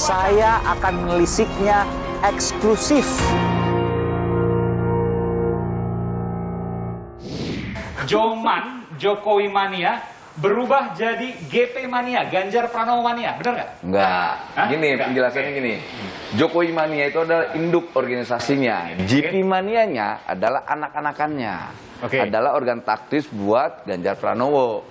Saya akan menelisiknya eksklusif. Joman, Jokowi Mania, berubah jadi GP Mania, Ganjar Pranowo Mania, benar nggak? Enggak. Hah? Gini, Enggak. penjelasannya gini. Jokowi Mania itu adalah induk organisasinya. GP Manianya adalah anak-anakannya. Oke. Adalah organ taktis buat Ganjar Pranowo.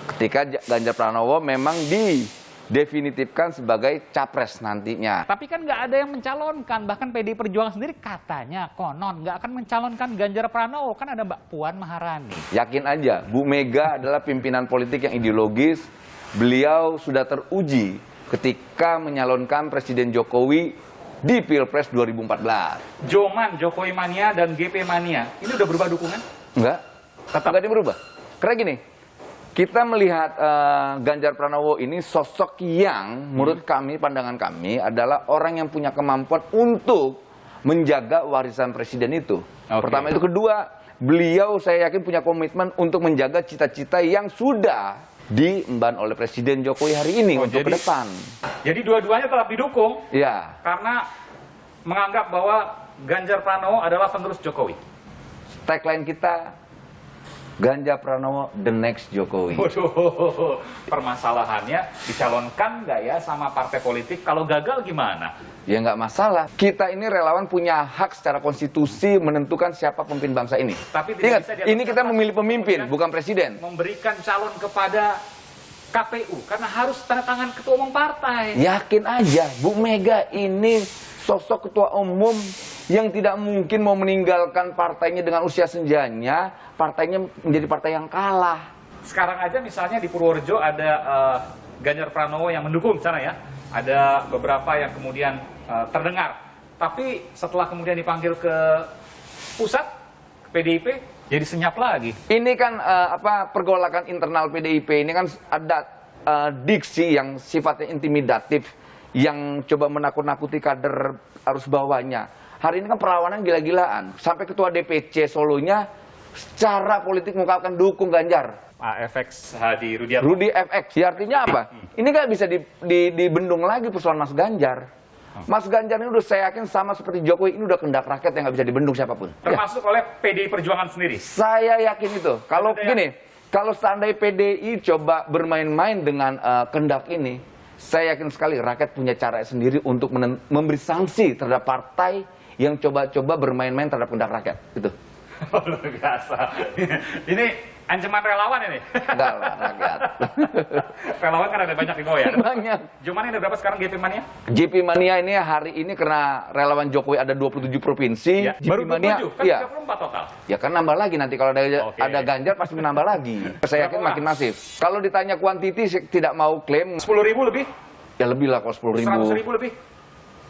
Ketika Ganjar Pranowo memang didefinitifkan sebagai capres nantinya. Tapi kan nggak ada yang mencalonkan, bahkan PDI Perjuangan sendiri katanya konon nggak akan mencalonkan Ganjar Pranowo, kan ada Mbak Puan Maharani. Yakin aja, Bu Mega adalah pimpinan politik yang ideologis. Beliau sudah teruji ketika menyalonkan Presiden Jokowi di Pilpres 2014. Joman, Jokowi Mania, dan GP Mania, ini udah berubah dukungan? Enggak, Tetap. enggak berubah. Karena gini, kita melihat Ganjar Pranowo ini sosok yang menurut kami, pandangan kami adalah orang yang punya kemampuan untuk menjaga warisan presiden itu. Oke. Pertama itu, kedua, beliau saya yakin punya komitmen untuk menjaga cita-cita yang sudah diemban oleh Presiden Jokowi hari ini untuk ke depan. Jadi dua-duanya tetap didukung Ya, karena menganggap bahwa Ganjar Pranowo adalah penerus Jokowi. tagline kita, Ganjar Pranowo the next Jokowi. Waduh, permasalahannya dicalonkan nggak ya sama partai politik? Kalau gagal gimana? Ya nggak masalah. Kita ini relawan punya hak secara konstitusi menentukan siapa pemimpin bangsa ini. Tapi tidak Ingat, bisa diatur ini kita kertas. memilih pemimpin, Kemudian bukan presiden. memberikan calon kepada KPU karena harus tanda tangan ketua umum partai. Yakin aja, Bu Mega ini sosok ketua umum yang tidak mungkin mau meninggalkan partainya dengan usia senjanya, partainya menjadi partai yang kalah. Sekarang aja misalnya di Purworejo ada Ganjar Pranowo yang mendukung sana ya. Ada beberapa yang kemudian terdengar. Tapi setelah kemudian dipanggil ke pusat, ke PDIP, jadi senyap lagi. Ini kan pergolakan internal PDIP ini kan ada diksi yang sifatnya intimidatif, yang coba menakut-nakuti kader arus bawahnya. Hari ini kan perlawanan gila-gilaan. Sampai ketua DPC Solonya secara politik mengungkapkan dukung Ganjar. AFX Hadi Rudiatmo. Rudi FX. Ya, artinya apa? Ini nggak bisa dibendung lagi persoalan Mas Ganjar. Mas Ganjar ini udah saya yakin sama seperti Jokowi, ini udah kehendak rakyat yang nggak bisa dibendung siapapun. Ya, Termasuk oleh PDI Perjuangan sendiri. saya yakin itu. Kalau Ada yang- gini, kalau seandainya PDI coba bermain-main dengan kehendak ini, saya yakin sekali rakyat punya cara sendiri untuk memberi sanksi terhadap partai yang coba-coba bermain-main terhadap kehendak rakyat. Gitu. Luar biasa. Ini ancaman relawan ini. Enggak lah, rakyat. Relawan kan ada banyak di bawah ya. Banyak. Cuman ini ada berapa sekarang GP Mania? GP Mania ini hari ini karena relawan Jokowi ada 27 provinsi. Ya, GP baru Mania, 27, kan iya. 34 total. Ya kan nambah lagi nanti kalau Oke. ada Ganjar pasti menambah lagi. Saya yakin Berapa? makin masif. Kalau ditanya kuantiti saya tidak mau klaim, 10.000 lebih? ya lebih lah kalau 10.000. 100.000 lebih?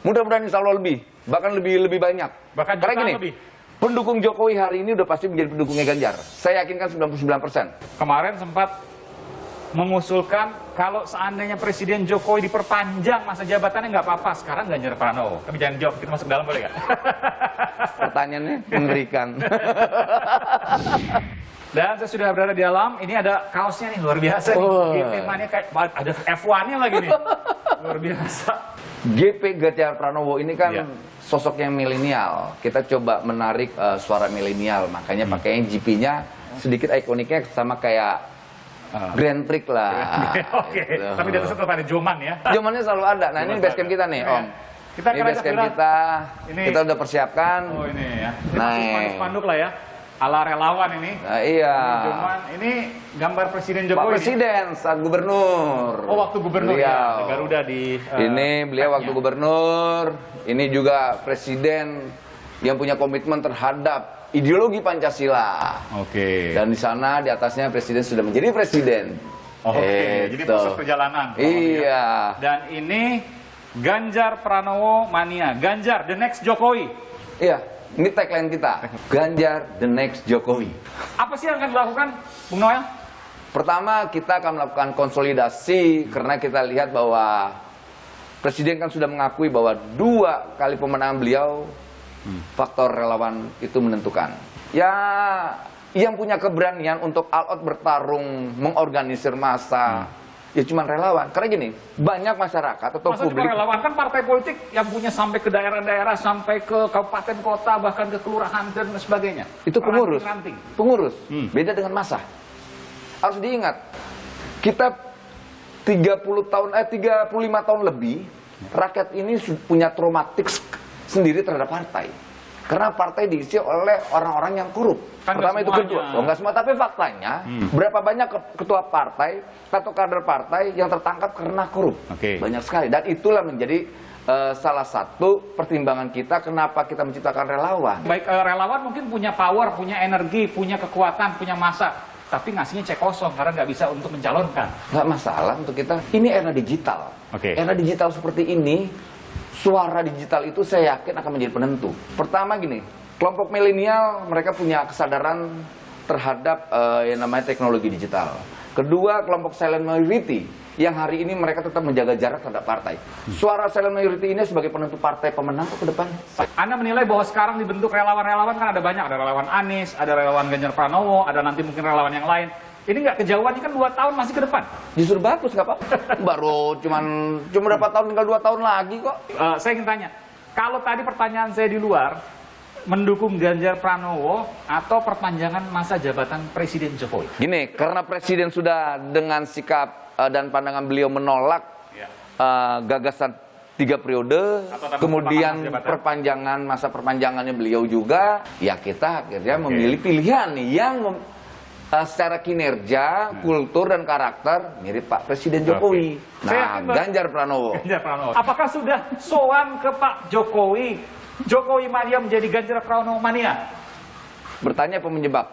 Mudah-mudahan insya Allah lebih, bahkan lebih banyak. Bahkan Karena jutaan gini, lebih. pendukung Jokowi hari ini udah pasti menjadi pendukungnya Ganjar. Saya yakinkan 99%. Kemarin sempat mengusulkan kalau seandainya Presiden Jokowi diperpanjang masa jabatannya nggak apa-apa. Sekarang Ganjar Pranowo. Tapi jangan jawab, kita masuk dalam boleh nggak? Pertanyaannya mengerikan. Dan saya sudah berada di dalam. Ini ada kaosnya nih, luar biasa nih. Oh. GP Mania kayak ada F1-nya lagi nih. Luar biasa. GP Ganjar Pranowo ini kan Iya. sosok yang milenial. Kita coba menarik suara milenial, makanya pakainya GP-nya sedikit ikoniknya sama kayak Grand Prix lah. Oke, Gitu. tapi di atas tetap ada Joman ya. Zamannya selalu ada. Nah, ini Joman basecamp ada. kita nih, Om. Kita Ini akan ajak basecamp jalan. kita. Ini- Kita udah persiapkan. Oh ini ya. Ini Nah. masih spanduk-spanduk lah ya. Ala relawan ini. Nah, iya. Ini Joman, ini gambar Presiden Pak Jokowi. Presiden saat gubernur. Oh waktu gubernur Beliau. ya. Di Garuda di. Ini beliau waktu tagnya. gubernur. Ini juga presiden yang punya komitmen terhadap ideologi Pancasila. Oke. Dan di sana di atasnya presiden sudah menjadi presiden. Oke. Jadi Gitu. proses perjalanan. Iya. Dan ini Ganjar Pranowo Mania. Ganjar the next Jokowi. Iya, ini tagline kita. Ganjar the next Jokowi. Apa sih yang akan dilakukan, Bung Noel? Pertama, kita akan melakukan konsolidasi karena kita lihat bahwa presiden kan sudah mengakui bahwa 2 kali pemenangan beliau faktor relawan itu menentukan. Ya, yang punya keberanian untuk all out bertarung, mengorganisir massa, ya cuma relawan. Karena gini, banyak masyarakat atau Masa publik. cuma relawan, kan partai politik yang punya sampai ke daerah-daerah, sampai ke kabupaten kota, bahkan ke kelurahan dan sebagainya. Itu pengurus. Ranting-ranting. Pengurus. Beda dengan massa. Harus diingat, kita 35 tahun lebih, rakyat ini punya traumatik sendiri terhadap partai. Karena partai diisi oleh orang-orang yang korup. Kan Pertama itu semuanya. kedua. Enggak semua, tapi faktanya berapa banyak ketua partai atau kader partai yang tertangkap karena korup. Oke. Banyak sekali. Dan itulah menjadi salah satu pertimbangan kita kenapa kita menciptakan relawan. Baik, relawan mungkin punya power, punya energi, punya kekuatan, punya massa. Tapi ngasihnya cek kosong karena nggak bisa untuk mencalonkan. Nggak masalah untuk kita. Ini era digital. Oke. Era digital seperti ini, suara digital itu saya yakin akan menjadi penentu. Pertama gini, kelompok milenial mereka punya kesadaran terhadap yang namanya teknologi digital. Kedua, kelompok silent majority yang hari ini mereka tetap menjaga jarak terhadap partai. Suara silent majority ini sebagai penentu partai pemenang ke depan. Anda menilai bahwa sekarang dibentuk relawan-relawan kan ada banyak. Ada relawan Anies, ada relawan Ganjar Pranowo, ada nanti mungkin relawan yang lain. Ini nggak kejauhan, ini kan 2 tahun masih ke depan. Justru bagus, nggak apa-apa. Baru cuma berapa tahun, tinggal 2 tahun lagi kok. Saya ingin tanya, kalau tadi pertanyaan saya di luar, mendukung Ganjar Pranowo atau perpanjangan masa jabatan Presiden Jokowi? Gini, karena Presiden sudah dengan sikap dan pandangan beliau menolak gagasan 3 periode, kemudian masa perpanjangannya beliau juga, ya kita akhirnya memilih pilihan nih yang secara kinerja, kultur dan karakter mirip Pak Presiden Jokowi. Nah, Ganjar Pranowo. Ganjar Pranowo. Apakah sudah sowan ke Pak Jokowi? Jokowi mania menjadi Ganjar Pranowo mania? Bertanya apa menyebab?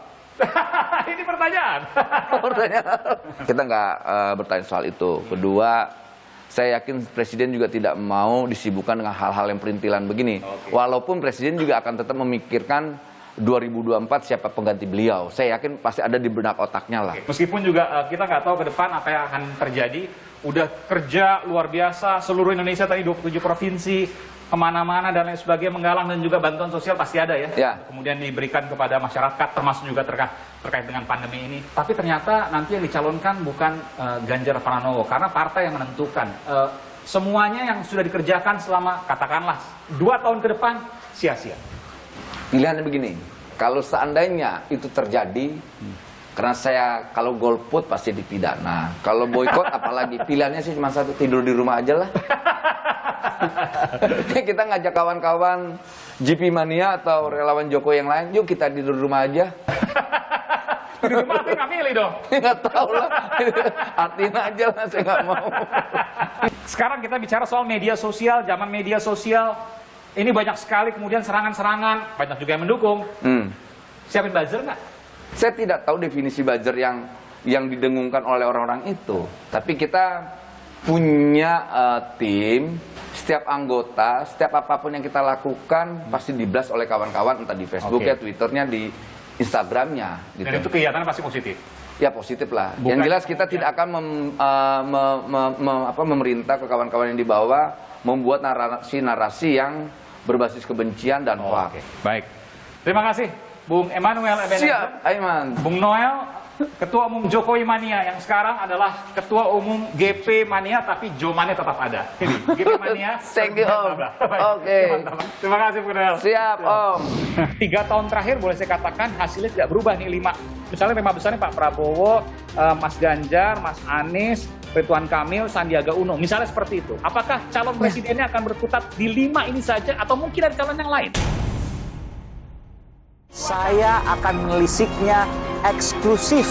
Ini pertanyaan. Kita nggak bertanya soal itu. Kedua, saya yakin Presiden juga tidak mau disibukkan dengan hal-hal yang perintilan begini. Walaupun Presiden juga akan tetap memikirkan 2024 siapa pengganti beliau. Saya yakin pasti ada di benak otaknya lah. Meskipun juga kita nggak tahu ke depan apa yang akan terjadi. Udah kerja luar biasa, seluruh Indonesia tadi 27 provinsi, kemana-mana dan lain sebagainya, menggalang dan juga bantuan sosial pasti ada ya. Kemudian diberikan kepada masyarakat, termasuk juga terkait dengan pandemi ini. Tapi ternyata nanti yang dicalonkan bukan Ganjar Pranowo, karena partai yang menentukan. Semuanya yang sudah dikerjakan selama katakanlah 2 tahun ke depan sia-sia. Pilihannya begini, kalau seandainya itu terjadi, karena saya kalau golput pasti dipidana, kalau boykot apalagi, pilihannya sih cuma satu, tidur di rumah aja lah. Kita ngajak kawan-kawan GP Mania atau relawan Jokowi yang lain, yuk kita tidur di rumah aja. Di rumah saya nggak milih dong. Nggak tahu lah, artiin aja lah, saya nggak mau. Sekarang kita bicara soal media sosial, zaman media sosial. Ini banyak sekali kemudian serangan-serangan, banyak juga yang mendukung. Siapin buzzer nggak? Saya tidak tahu definisi buzzer yang didengungkan oleh orang-orang itu. Tapi kita punya tim, setiap anggota, setiap apapun yang kita lakukan pasti di-blast oleh kawan-kawan, entah di Facebook ya, Twitternya, di Instagramnya. Gitu. Dan itu kegiatannya pasti positif? Ya positif lah. Bukan yang jelas kita tidak akan memerintah ke kawan-kawan yang di bawah membuat narasi-narasi yang berbasis kebencian dan hoax. Baik. Terima kasih, Bung Emmanuel Ebenezer. Siap, Aiman. Bung Noel, Ketua Umum Jokowi Mania, yang sekarang adalah Ketua Umum GP Mania, tapi Jomania tetap ada. Ini, GP Mania. Thank you, Om. Oke. Terima kasih, Bung Noel. Siap, Om. 3 tahun terakhir boleh saya katakan hasilnya tidak berubah nih, 5. Misalnya 5 besarnya Pak Prabowo, Mas Ganjar, Mas Anies, Ridwan Kamil, Sandiaga Uno. Misalnya seperti itu. Apakah calon presidennya akan berkutat di 5 ini saja atau mungkin ada calon yang lain? Saya akan menelisiknya eksklusif